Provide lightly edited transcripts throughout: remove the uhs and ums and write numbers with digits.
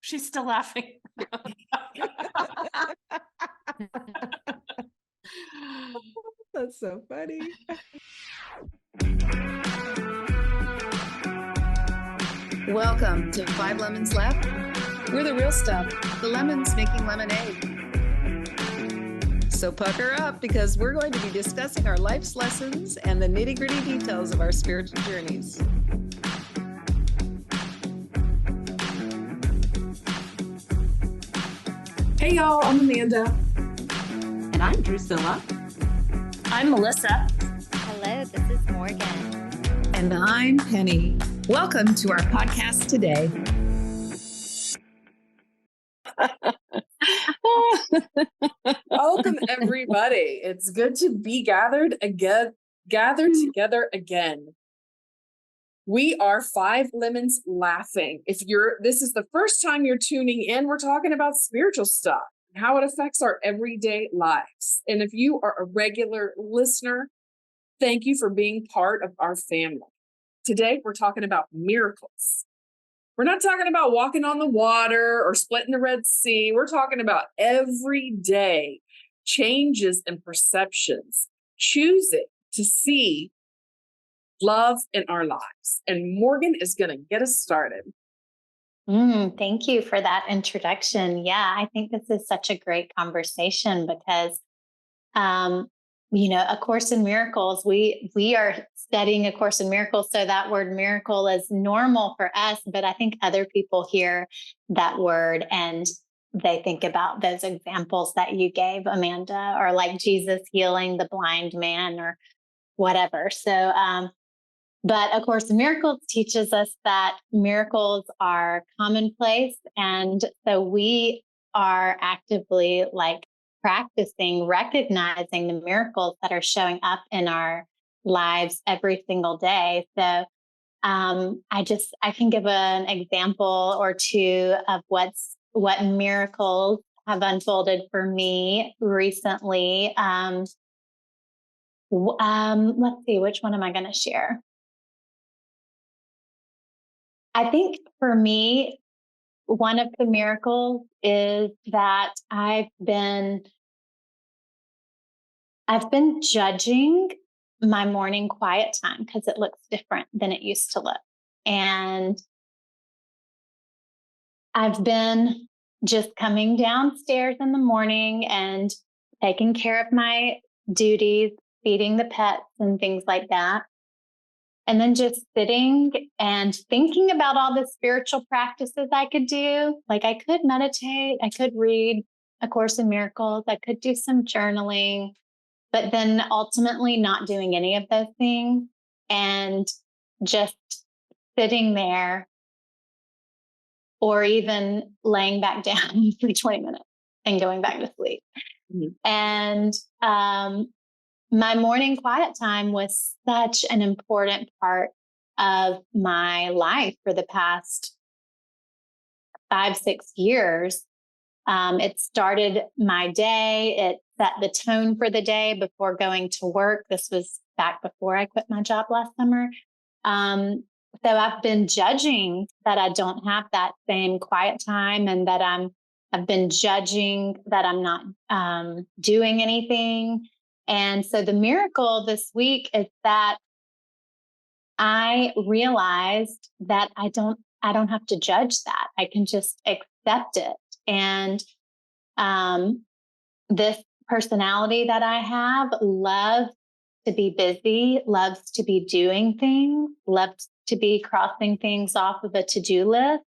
She's still laughing. That's so funny. Welcome to 5 Lemons Left. We're the real stuff, the lemons making lemonade. So pucker up because we're going to be discussing our life's lessons and the nitty-gritty details of our spiritual journeys. Hey y'all, I'm Amanda. And I'm Drusilla. I'm Melissa. Hello, this is Morgan. And I'm Penny. Welcome to our podcast today. Welcome everybody. It's good to be gathered together again. We are 5 Lemons Laughing. If this is the first time you're tuning in, we're talking about spiritual stuff and how it affects our everyday lives. And if you are a regular listener, thank you for being part of our family. Today, we're talking about miracles. We're not talking about walking on the water or splitting the Red Sea. We're talking about everyday changes and perceptions, choosing to see love in our lives. And Morgan is going to get us started. Thank you for that introduction. Yeah, I think this is such a great conversation because, A Course in Miracles, we are studying A Course in Miracles. So that word miracle is normal for us, but I think other people hear that word and they think about those examples that you gave, Amanda, or like Jesus healing the blind man or whatever. So, but A Course in Miracles teaches us that miracles are commonplace. And so we are actively practicing, recognizing the miracles that are showing up in our lives every single day. So I can give an example or two of what miracles have unfolded for me recently. Let's see, which one am I going to share? I think for me, one of the miracles is that I've been judging my morning quiet time because it looks different than it used to look. And I've been just coming downstairs in the morning and taking care of my duties, feeding the pets and things like that. And then just sitting and thinking about all the spiritual practices I could do. Like I could meditate, I could read A Course in Miracles, I could do some journaling, but then ultimately not doing any of those things and just sitting there or even laying back down for 20 minutes and going back to sleep. Mm-hmm. And my morning quiet time was such an important part of my life for the past 5-6 years. It started my day. It set the tone for the day before going to work. This was back before I quit my job last summer. So I've been judging that I don't have that same quiet time and that I've been judging that I'm not doing anything. And so the miracle this week is that I realized that I don't have to judge that. I can just accept it. And this personality that I have loves to be busy, loves to be doing things, loves to be crossing things off of a to-do list.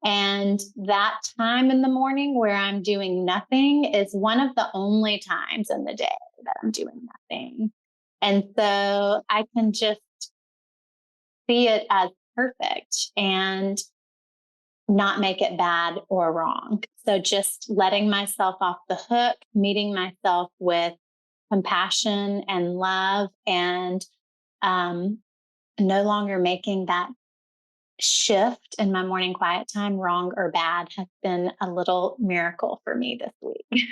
And that time in the morning where I'm doing nothing is one of the only times in the day that I'm doing nothing. And so I can just see it as perfect and not make it bad or wrong. So just letting myself off the hook, meeting myself with compassion and love, and no longer making that shift in my morning quiet time wrong or bad has been a little miracle for me this week.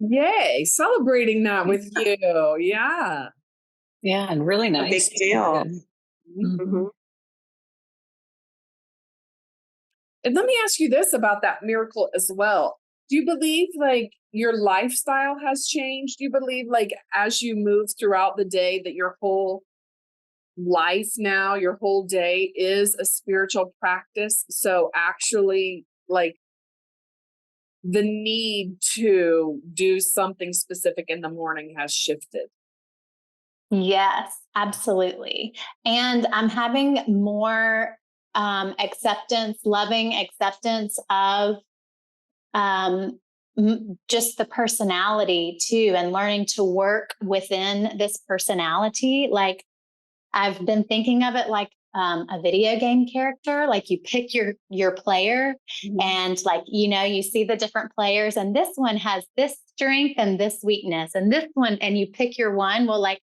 Yay, celebrating that with you. Yeah. Yeah, and really nice. A big deal. Mm-hmm. And let me ask you this about that miracle as well. Do you believe like your lifestyle has changed? Do you believe like as you move throughout the day that your whole life now, your whole day is a spiritual practice? So actually like the need to do something specific in the morning has shifted. Yes, absolutely. And I'm having more loving acceptance of just the personality too, and learning to work within this personality. Like I've been thinking of it like a video game character. Like you pick your player, and like you see the different players, and this one has this strength and this weakness, and this one, and you pick your one. Well, like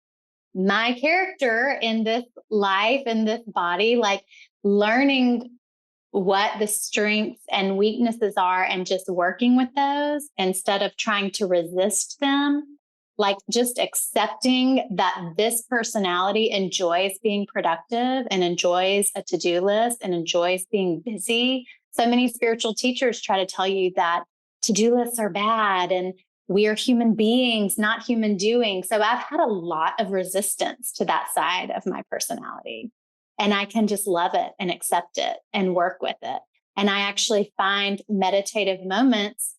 my character in this life, in this body, like learning what the strengths and weaknesses are and just working with those instead of trying to resist them. Like just accepting that this personality enjoys being productive and enjoys a to-do list and enjoys being busy. So many spiritual teachers try to tell you that to-do lists are bad and we are human beings, not human doing. So I've had a lot of resistance to that side of my personality. And I can just love it and accept it and work with it. And I actually find meditative moments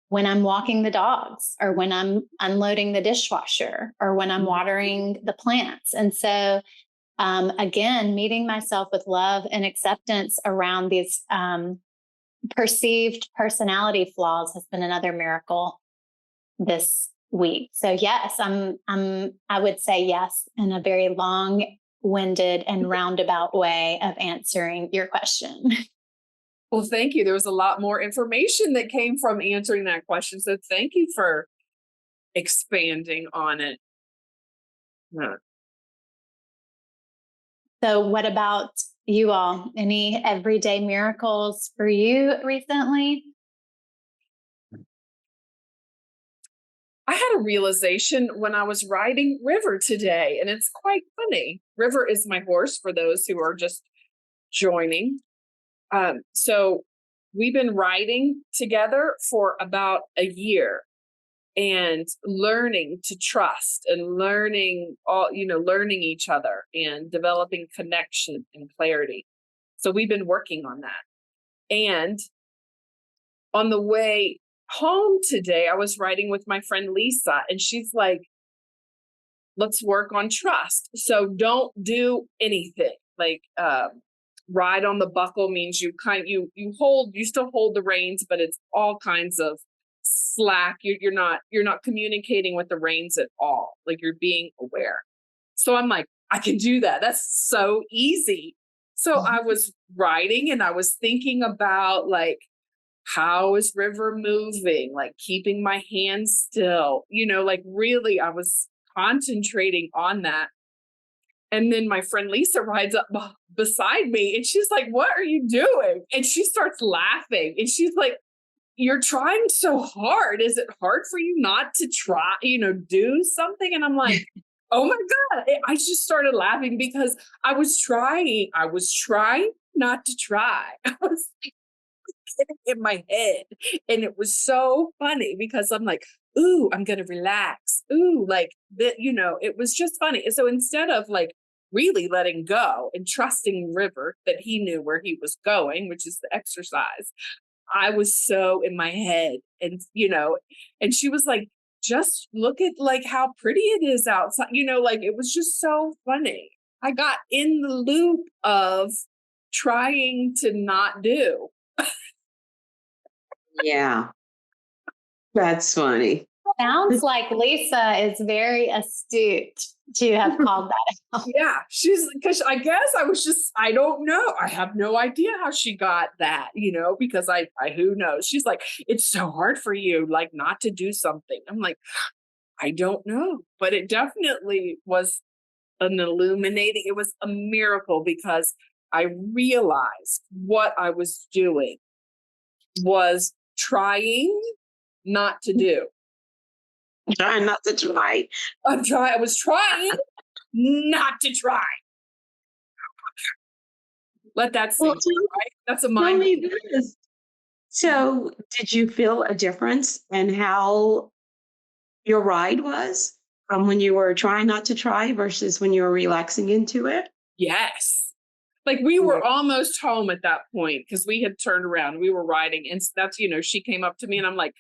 when I'm walking the dogs or when I'm unloading the dishwasher or when I'm watering the plants. And so, again, meeting myself with love and acceptance around these perceived personality flaws has been another miracle this week. So yes, I would say yes in a very long-winded and roundabout way of answering your question. Well, thank you. There was a lot more information that came from answering that question. So thank you for expanding on it. Yeah. So what about you all? Any everyday miracles for you recently? I had a realization when I was riding River today, and it's quite funny. River is my horse for those who are just joining. So we've been riding together for about a year and learning to trust and learning each other and developing connection and clarity. So we've been working on that. And on the way home today, I was riding with my friend Lisa, and she's like, let's work on trust. So don't do anything. Like ride on the buckle means you still hold the reins, but it's all kinds of slack. You're not communicating with the reins at all. Like you're being aware. So I'm like, I can do that. That's so easy. So I was riding and I was thinking about like, how is River moving? Like keeping my hands still, like really I was concentrating on that. And then my friend Lisa rides up beside me and she's like, what are you doing? And she starts laughing and she's like, you're trying so hard. Is it hard for you not to try, do something? And I'm like, oh my God. I just started laughing because I was trying not to try. I was in my head. And it was so funny because I'm like, ooh, I'm going to relax. Ooh, like that, it was just funny. And so instead of like really letting go and trusting River that he knew where he was going, which is the exercise, I was so in my head and, and she was like, just look at like how pretty it is outside, like it was just so funny. I got in the loop of trying to not do. Yeah. That's funny. Sounds like Lisa is very astute to have called that out. Yeah, because I guess I don't know. I have no idea how she got that, because I who knows? She's like, it's so hard for you, like not to do something. I'm like, I don't know, but it definitely was it was a miracle because I realized what I was doing was trying not to do. Trying not to try. I was trying not to try. Let that Well, sink in, right? That's a tell mind. me this. So, did you feel a difference in how your ride was from when you were trying not to try versus when you were relaxing into it? Yes. Like we Yeah. were almost home at that point because we had turned around. We were riding, and that's she came up to me, and I'm like,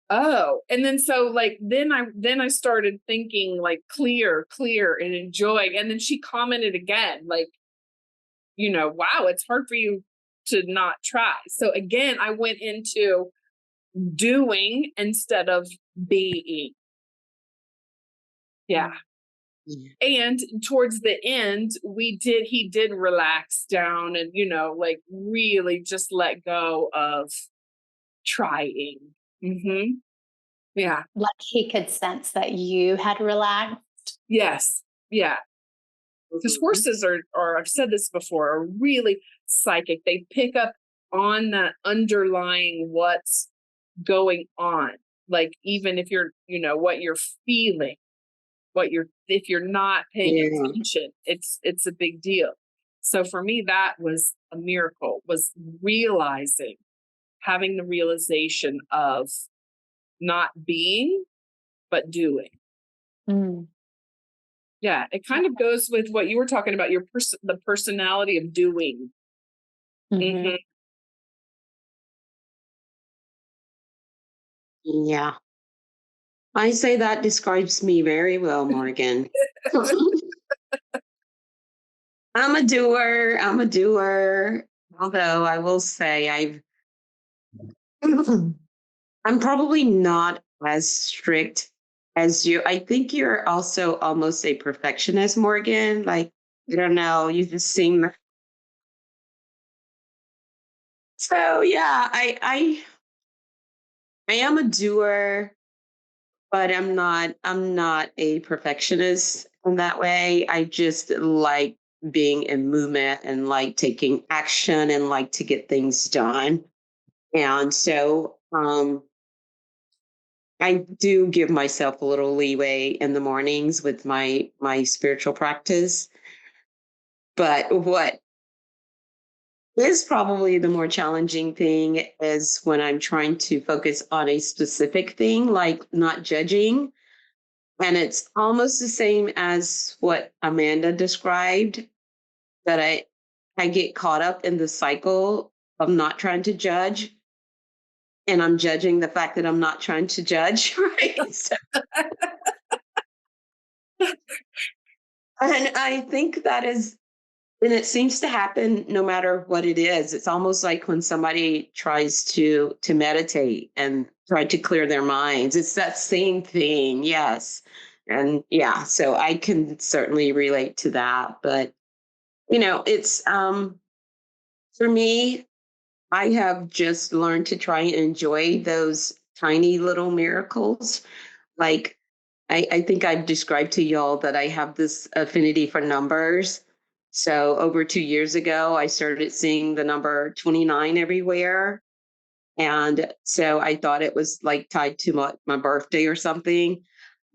oh. And then so like then I started thinking like clear, and enjoying. And then she commented again, like, wow, it's hard for you to not try. So again, I went into doing instead of being. Yeah. Yeah. And towards the end, he did relax down and, like really just let go of trying. Mm-hmm. Yeah. Like he could sense that you had relaxed. Yes. Yeah. Because Mhm. horses are, I've said this before, are really psychic. They pick up on that underlying what's going on. Like, even if you're, what you're feeling, if you're not paying Yeah. attention, it's a big deal. So for me, that was a miracle, was having the realization of not being, but doing. Mm. Yeah, it kind of goes with what you were talking about, the personality of doing. Mhm. Mhm. Yeah. I say that describes me very well, Morgan. I'm a doer. I'm a doer. Although I will say I'm probably not as strict as you. I think you're also almost a perfectionist, Morgan. Like, I don't know, you just seem so yeah, I am a doer, but I'm not a perfectionist in that way. I just like being in movement and like taking action and like to get things done. And so I do give myself a little leeway in the mornings with my spiritual practice. But what is probably the more challenging thing is when I'm trying to focus on a specific thing, like not judging. And it's almost the same as what Amanda described, that I get caught up in the cycle of not trying to judge. And I'm judging the fact that I'm not trying to judge, right? So, and I think that is, and it seems to happen no matter what it is. It's almost like when somebody tries to meditate and try to clear their minds. It's that same thing, yes. And yeah, so I can certainly relate to that. But it's for me, I have just learned to try and enjoy those tiny little miracles. Like I think I've described to y'all that I have this affinity for numbers. So over 2 years ago, I started seeing the number 29 everywhere. And so I thought it was like tied to my birthday or something.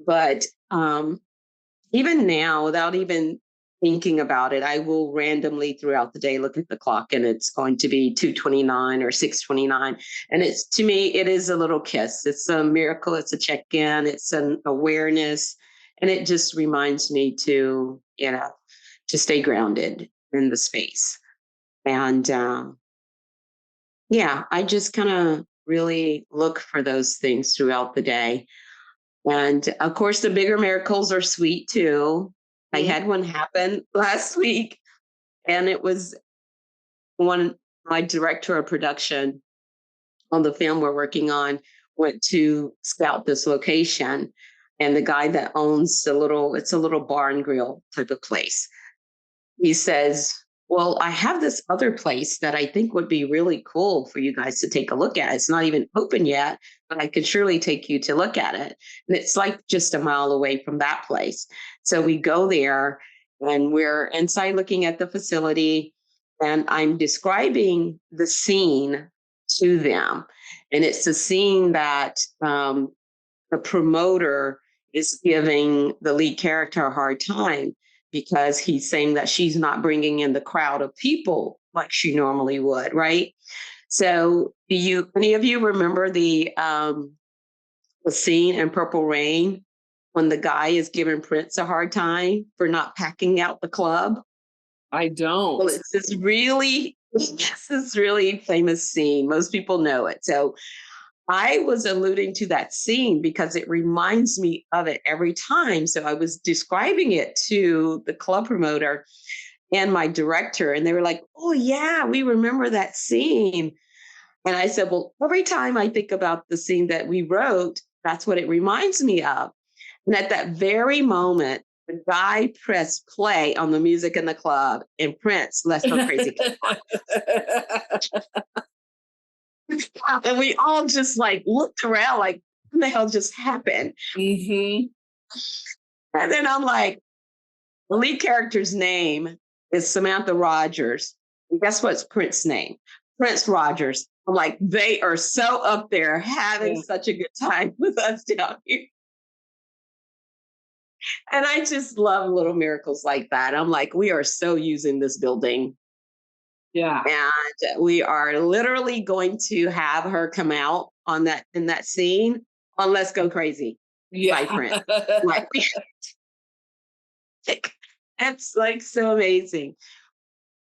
But even now, without even thinking about it, I will randomly throughout the day look at the clock and it's going to be 2:29 or 6:29. And it's, to me, it is a little kiss. It's a miracle. It's a check-in. It's an awareness. And it just reminds me to stay grounded in the space. And yeah, I just kind of really look for those things throughout the day. And of course, the bigger miracles are sweet too. I Mhm. had one happen last week, and it was my director of production on the film we're working on went to scout this location. And the guy that owns it's a little bar and grill type of place. He says, well, I have this other place that I think would be really cool for you guys to take a look at. It's not even open yet, but I could surely take you to look at it. And it's like just a mile away from that place. So we go there and we're inside looking at the facility, and I'm describing the scene to them. And it's a scene that the promoter is giving the lead character a hard time because he's saying that she's not bringing in the crowd of people like she normally would, right? So any of you remember the scene in Purple Rain when the guy is giving Prince a hard time for not packing out the club? I don't. Well, it's this really famous scene. Most people know it. So I was alluding to that scene because it reminds me of it every time. So I was describing it to the club promoter and my director, and they were like, "Oh yeah, we remember that scene." And I said, "Well, every time I think about the scene that we wrote, that's what it reminds me of." And at that very moment, the guy pressed play on the music in the club, and Prince, Let's Go Crazy. And we all just like looked around like, what the hell just happened? Mm-hmm. And then I'm like, the lead character's name is Samantha Rogers. And guess what's Prince's name? Prince Rogers. I'm like, they are so up there having such a good time with us down here. And I just love little miracles like that. I'm like, we are so using this building. Yeah. And we are literally going to have her come out in that scene on Let's Go Crazy by Prince. Like, it's like so amazing.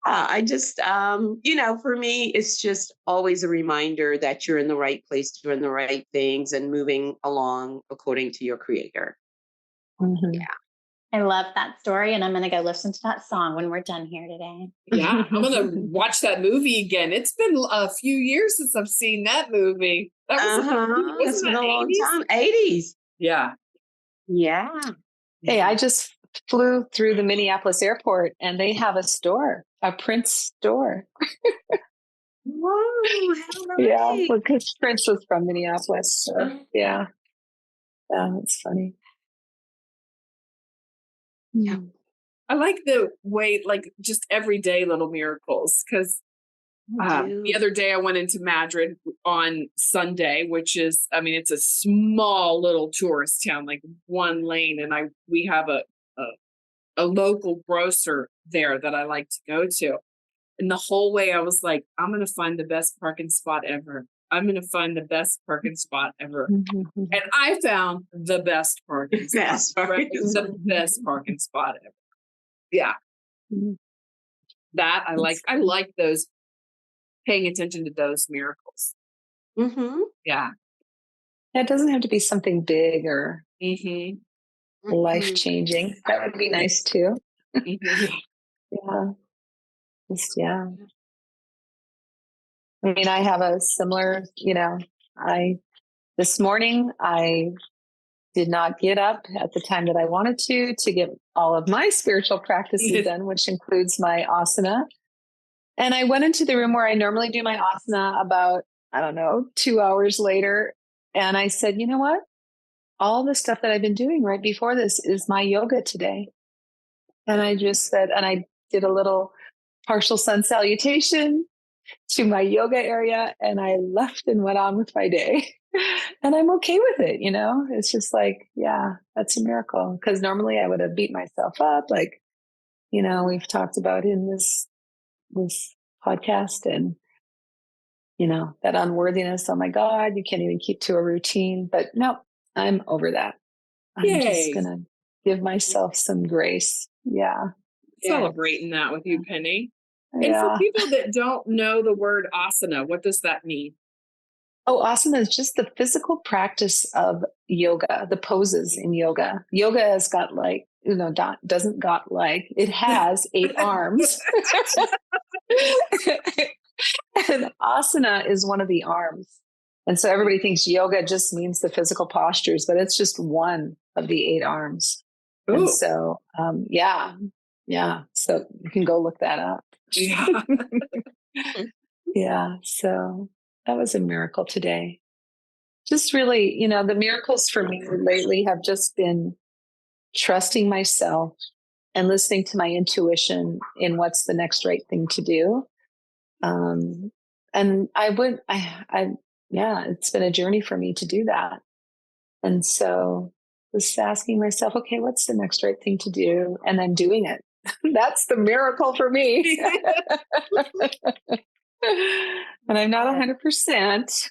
I just, for me, it's just always a reminder that you're in the right place, doing the right things and moving along according to your creator. Mm-hmm. Yeah. I love that story, and I'm going to go listen to that song when we're done here today. Yeah, I'm going to watch that movie again. It's been a few years since I've seen that movie. That was it's been a long 80s? time. 80s. Yeah. Yeah. Hey, I just flew through the Minneapolis airport and they have a store, a Prince store. Whoa, Yeah, because Prince was from Minneapolis. So, yeah. Yeah, that's funny. Yeah. I like the way, like, just everyday little miracles. Because the other day I went into Madrid on Sunday, which is, I mean, it's a small little tourist town, like one lane. And we have a local grocer there that I like to go to. And the whole way I was like, I'm going to find the best parking spot ever. I'm going to find the best parking spot ever. Mm-hmm. And I found the best parking spot. The best parking spot ever. Yeah. Mm-hmm. That I like those, paying attention to those miracles. Mm-hmm. Yeah. It doesn't have to be something big or Mm-hmm. life-changing. That would be nice too. Mm-hmm. Yeah. Yeah. I mean, I have a similar, this morning I did not get up at the time that I wanted to get all of my spiritual practices done, which includes my asana. And I went into the room where I normally do my asana about, 2 hours later. And I said, you know what? All the stuff that I've been doing right before this is my yoga today. And I just said, and I did a little partial sun salutation to my yoga area, and I left and went on with my day. And I'm okay with it, It's just like, yeah, that's a miracle. Because normally I would have beat myself up, like, we've talked about in this podcast, and that unworthiness. Oh my God, you can't even keep to a routine. But no, I'm over that. I'm just gonna give myself some grace. Yeah. Celebrating that with you, Penny. And Yeah. for people that don't know the word asana, what does that mean? Oh, asana is just the physical practice of yoga, the poses in yoga. Yoga has got doesn't got it has 8 arms. And asana is one of the arms. And so everybody thinks yoga just means the physical postures, but it's just one of the 8 arms. Ooh. And so, yeah. So you can go look that up. Yeah. Yeah. So that was a miracle today. Just really, the miracles for me lately have just been trusting myself and listening to my intuition in what's the next right thing to do. And it's been a journey for me to do that. And so Just asking myself, okay, what's the next right thing to do? And then doing it. That's the miracle for me. And I'm not 100%,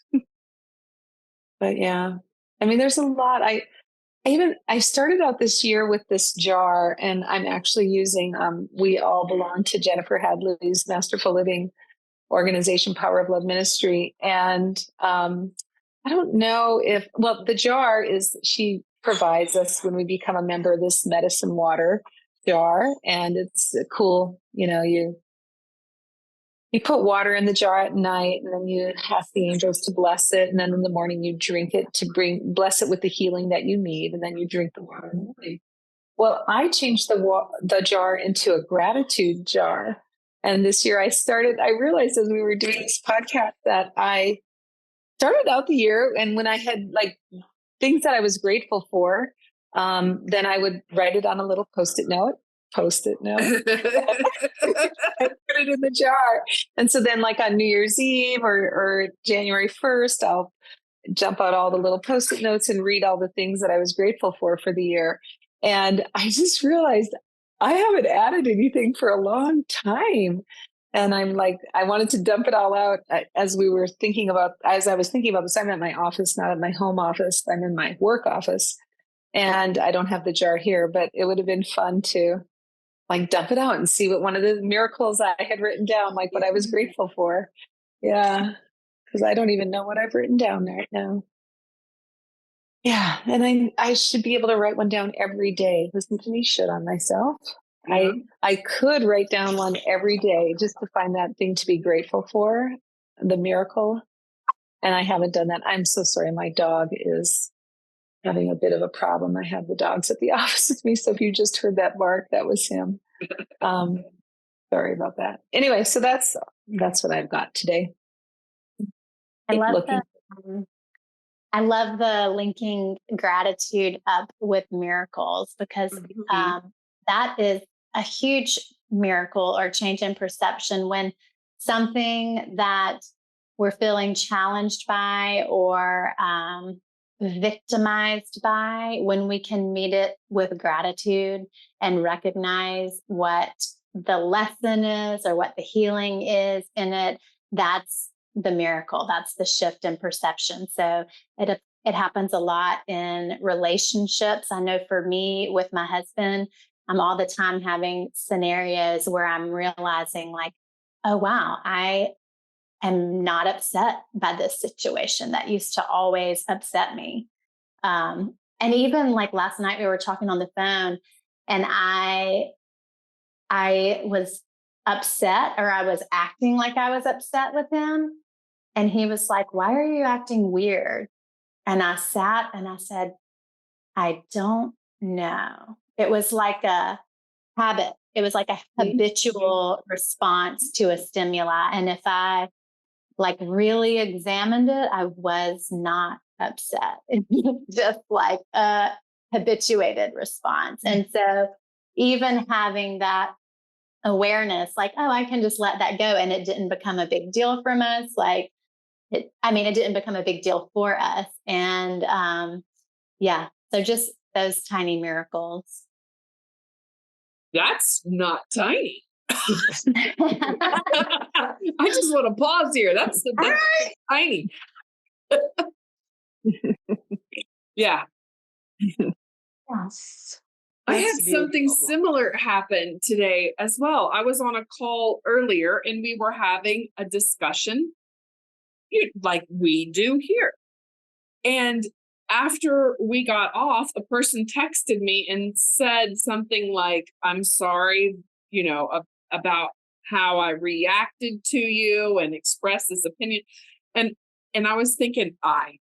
but yeah, I mean, there's a lot. I started out this year with this jar, and I'm actually using, we all belong to Jennifer Hadley's Masterful Living organization, Power of Love Ministry. And I don't know if, well, the jar is, she provides us when we become a member, this medicine water jar. And it's cool. You put water in the jar at night, and then you ask the angels to bless it. And then in the morning you drink it to bless it with the healing that you need. And then you drink the water in the morning. Well, I changed the jar into a gratitude jar. And this year I realized as we were doing this podcast that I started out the year, and when I had like things that I was grateful for, then I would write it on a little post-it note, and put it in the jar. And so then like on New Year's Eve or January 1st, I'll jump out all the little post-it notes and read all the things that I was grateful for the year. And I just realized I haven't added anything for a long time. And I'm like, I wanted to dump it all out as I was thinking about this. I'm at my office, not at my home office. I'm in my work office, and I don't have the jar here, but it would have been fun to like dump it out and see what one of the miracles I had written down, like what I was grateful for. Yeah. Because I don't even know what I've written down right now. Yeah. And I should be able to write one down every day. Listen to me shit on myself. Mhm. I could write down one every day just to find that thing to be grateful for, the miracle. And I haven't done that. I'm so sorry. My dog is having a bit of a problem. I have the dogs at the office with me. So if you just heard that bark, that was him. Sorry about that. Anyway, so that's what I've got today. I love the linking gratitude up with miracles, because that is a huge miracle or change in perception when something that we're feeling challenged by or victimized by, when we can meet it with gratitude and recognize what the lesson is or what the healing is in it, that's the miracle. That's the shift in perception. So it happens a lot in relationships. I know for me with my husband, I'm all the time having scenarios where I'm realizing like, oh, wow, I am not upset by this situation that used to always upset me. And even like last night we were talking on the phone, and I was upset, or I was acting like I was upset with him. And he was like, why are you acting weird? And I sat and I said, I don't know. It was like a habit. It was like a habitual response to a stimuli. And if I like really examined it, I was not upset. It was just like a habituated response. And so even having that awareness, like, oh, I can just let that go. And it didn't become a big deal from us. Like, it didn't become a big deal for us. And so just those tiny miracles. That's not tiny. I just want to pause here. That's tiny. Yeah. Yes. I had something similar happen today as well. I was on a call earlier and we were having a discussion like we do here. And after we got off, a person texted me and said something like, I'm sorry, about how I reacted to you and expressed this opinion. And I was thinking, I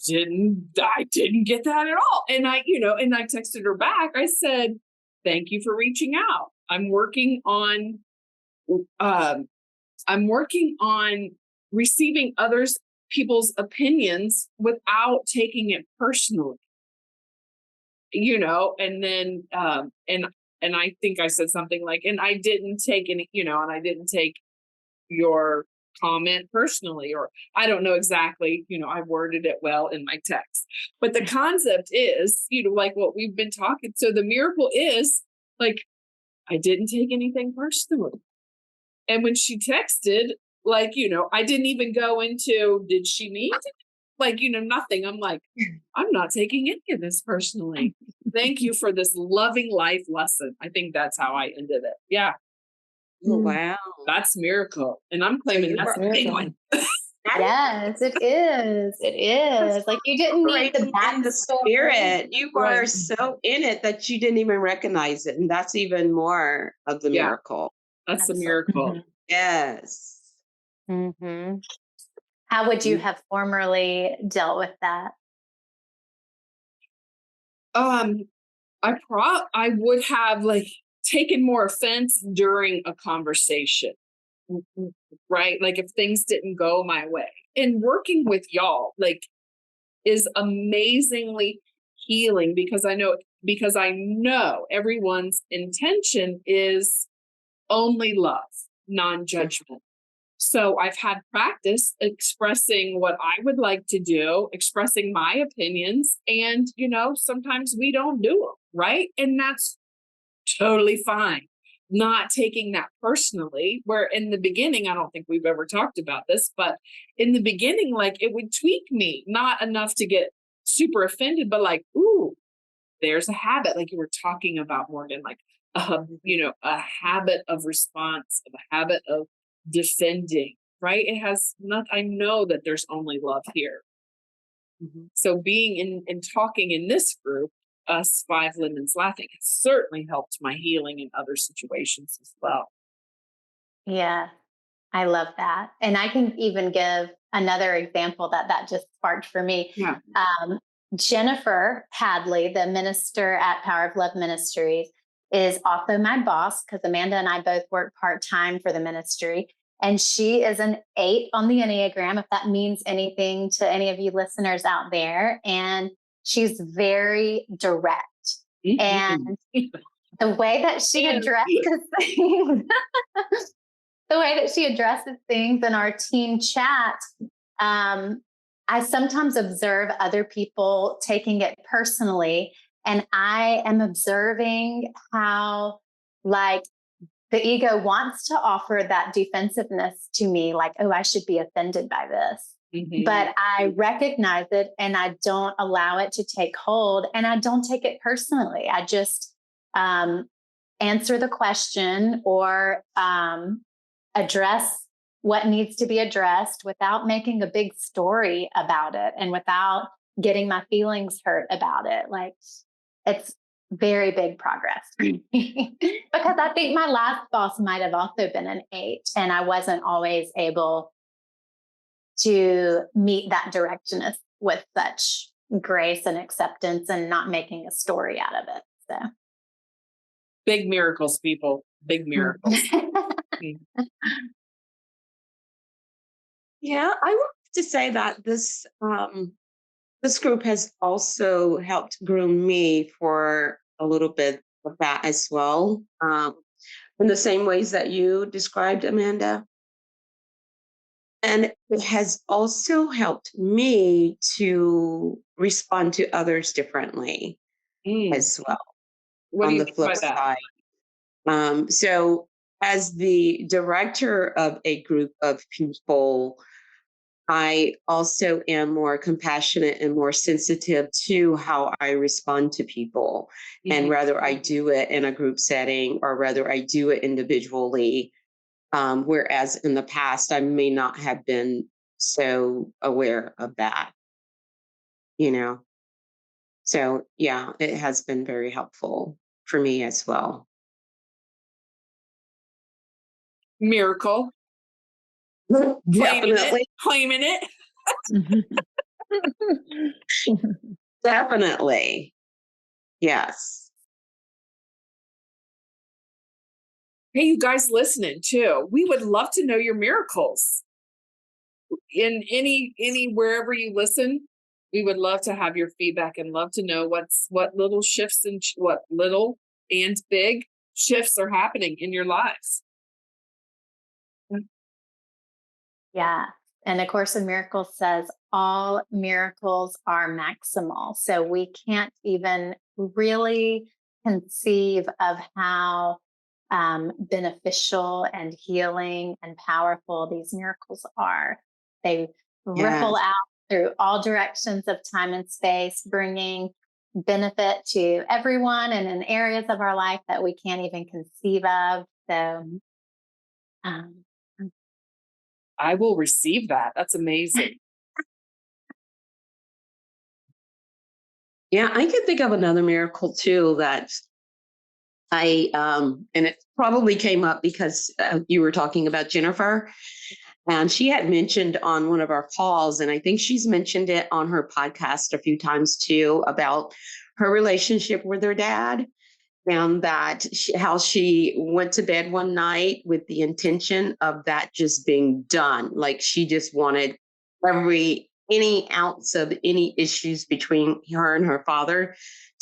didn't get that at all. And I texted her back. I said, thank you for reaching out. I'm working on receiving people's opinions without taking it personally. And then and I think I said something like, and I didn't take any, and I didn't take your comment personally, or I don't know exactly, I worded it well in my text, but the concept is, like what we've been talking. So the miracle is like, I didn't take anything personally. And when she texted, like, I didn't even go into, did she need it? Like, nothing. I'm like, I'm not taking any of this personally. Thank you for this loving life lesson. I think that's how I ended it. Yeah. Oh, wow. That's miracle. And I'm claiming you that's were a big miracle. one. Yes, it is. It is. Like you didn't need the Operating in the backstory. spirit. You were Right. so in it that you didn't even recognize it. And that's even more of the Yeah. miracle. That's a Absolutely. miracle. Yes. Mm-hmm. How would you have formerly dealt with that? I would have like taken more offense during a conversation, right? Like if things didn't go my way. And working with y'all, like, is amazingly healing because I know everyone's intention is only love, non-judgment. So I've had practice expressing what I would like to do, expressing my opinions, and sometimes we don't do them, right? And that's totally fine. Not taking that personally, where in the beginning, I don't think we've ever talked about this, but in the beginning, like it would tweak me, not enough to get super offended, but like, ooh, there's a habit, like you were talking about, Morgan, like, a habit of response, of a habit of defending, right? It has not, I know that there's only love here. Mhm. So being in and talking in this group, us Five Lemons Laughing, has certainly helped my healing in other situations as well. Yeah, I love that. And I can even give another example that just sparked for me. Yeah. Jennifer Hadley, the minister at Power of Love Ministries, is also my boss because Amanda and I both work part-time for the ministry. And she is an 8 on the Enneagram, if that means anything to any of you listeners out there. And she's very direct. And the way that she addresses things, the way that she addresses things in our team chat, I sometimes observe other people taking it personally. And I am observing how, like, the ego wants to offer that defensiveness to me, like, oh, I should be offended by this. But I recognize it and I don't allow it to take hold and I don't take it personally. I just answer the question or address what needs to be addressed without making a big story about it and without getting my feelings hurt about it. Like, it's very big progress for me because I think my last boss might have also been an 8 and I wasn't always able to meet that directness with such grace and acceptance and not making a story out of it. So big miracles, people, big miracles. Yeah, I want to say that this group has also helped groom me for a little bit of that as well, in the same ways that you described, Amanda. And it has also helped me to respond to others differently as well. What do On you the mean flip by that? side. So as the director of a group of people, I also am more compassionate and more sensitive to how I respond to people, and whether I do it in a group setting or whether I do it individually. Whereas in the past, I may not have been so aware of that, So, yeah, it has been very helpful for me as well. Miracle. Definitely. Claiming it. Definitely. Yes. Hey, you guys listening too. We would love to know your miracles. In any wherever you listen, we would love to have your feedback and love to know what little shifts and what little and big shifts are happening in your lives. Yeah. And the Course in Miracles says all miracles are maximal. So we can't even really conceive of how beneficial and healing and powerful these miracles are. They ripple Yes. out through all directions of time and space, bringing benefit to everyone and in areas of our life that we can't even conceive of. So, um, I will receive that. That's amazing. Yeah, I can think of another miracle too that and it probably came up because you were talking about Jennifer, and she had mentioned on one of our calls, and I think she's mentioned it on her podcast a few times too, about her relationship with her dad, and that how she went to bed one night with the intention of that just being done. Like she just wanted any ounce of any issues between her and her father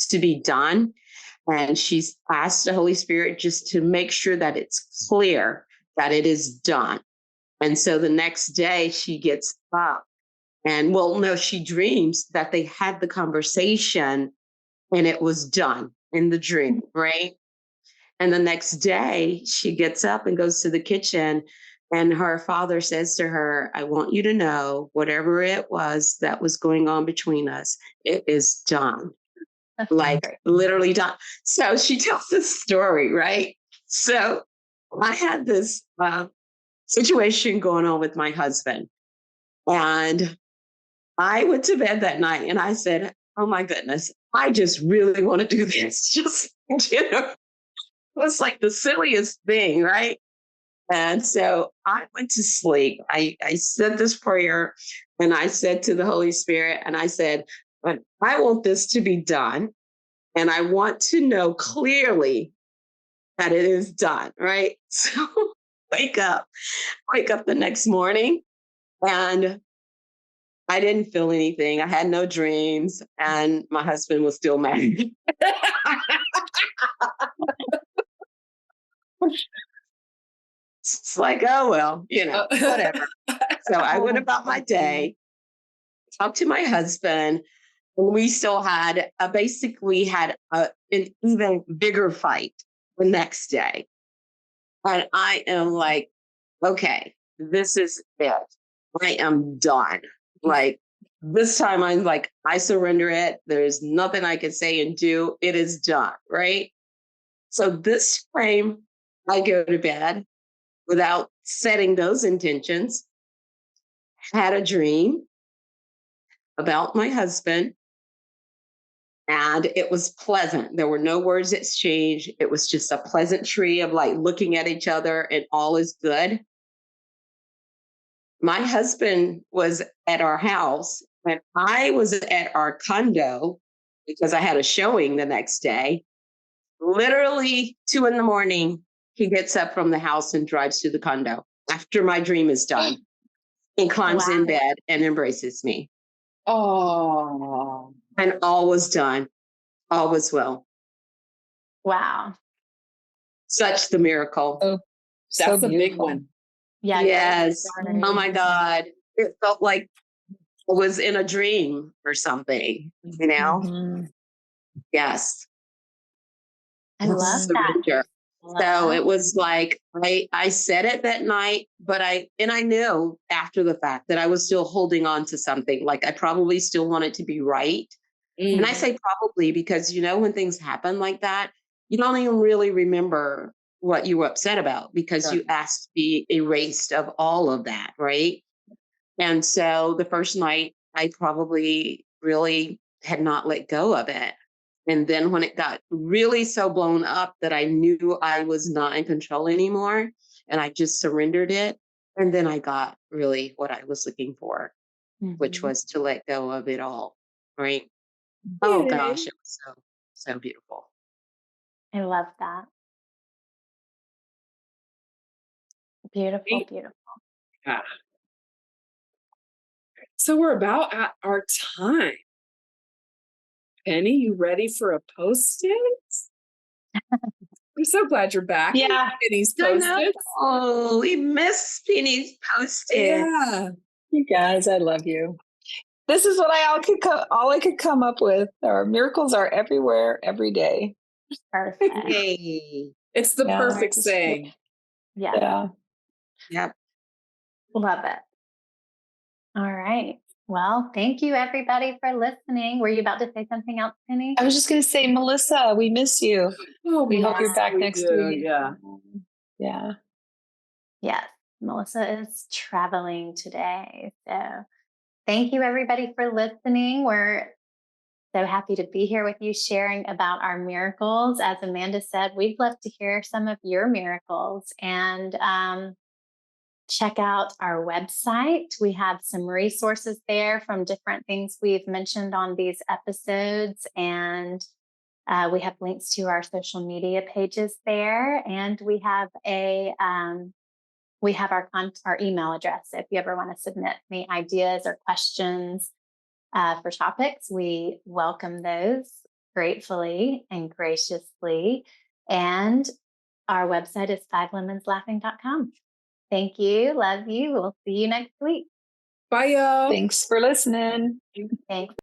to be done. And she's asked the Holy Spirit just to make sure that it's clear that it is done. And so the next day she gets up and, well, no, she dreams that they had the conversation and it was done in the dream, right? And the next day she gets up and goes to the kitchen, and her father says to her, I want you to know whatever it was that was going on between us, it is done. that's Like great. literally done. So she tells this story, right? So I had this situation going on with my husband, and I went to bed that night and I said, oh my goodness, I just really want to do this. Just, it was like the silliest thing, right? And so I went to sleep. I said this prayer and I said to the Holy Spirit, and I said, but I want this to be done. And I want to know clearly that it is done, right? So wake up, wake up the next morning, and I didn't feel anything. I had no dreams, and my husband was still mad. It's like, oh, well, whatever. So I went about my day, talked to my husband, and we still had basically had an even bigger fight the next day. And I am like, okay, this is it. I am done. Like this time I'm like, I surrender it. There's nothing I can say and do. It is done. Right. So this time I go to bed without setting those intentions, had a dream about my husband, and it was pleasant. There were no words exchanged. It was just a pleasantry of like looking at each other and all is good. My husband was at our house and I was at our condo because I had a showing the next day. Literally 2 a.m, he gets up from the house and drives to the condo after my dream is done and climbs in bed and embraces me. Oh, And all was done. All was well. Wow. Such the miracle. Oh, that's so a big beautiful. one. Yeah. Yes. great Oh my God. It felt like I was in a dream or something, Mhm. Yes. I love that. Surrender. Love So that. it was like I said it that night, but I knew after the fact that I was still holding on to something. Like I probably still wanted to be right. And I say probably because when things happen like that, you don't even really remember what you were upset about because you asked to be erased of all of that, right? And so the first night I probably really had not let go of it. And then when it got really so blown up that I knew I was not in control anymore and I just surrendered it. And then I got really what I was looking for, which Mhm. was to let go of it all. Right. Oh gosh, it was so beautiful. I love that. Beautiful, Great. beautiful. Yeah. So we're about at our time. Penny, you ready for a post-it? I'm so glad you're back. Yeah. Penny's I know. posted. Oh, we miss Penny's posted. Yeah. You guys, I love you. This is what all I could come up with. Our miracles are everywhere, every day. Perfect. Yay. It's the Yeah. perfect saying. Yeah. Yeah. Yep. Love it. All right. Well, thank you everybody for listening. Were you about to say something else, Penny? I was just going to say, Melissa, we miss you. Oh, We hope you're yes, back we next do, week. Yeah. Yeah. Yes. Melissa is traveling today. So thank you everybody for listening. We're so happy to be here with you sharing about our miracles. As Amanda said, we'd love to hear some of your miracles, and check out our website. We have some resources there from different things we've mentioned on these episodes, and we have links to our social media pages there, and we have our email address. If you ever want to submit any ideas or questions for topics, we welcome those gratefully and graciously. And our website is fivelemonslaughing.com. Thank you. Love you. We'll see you next week. Bye, y'all. Thanks for listening. Thanks.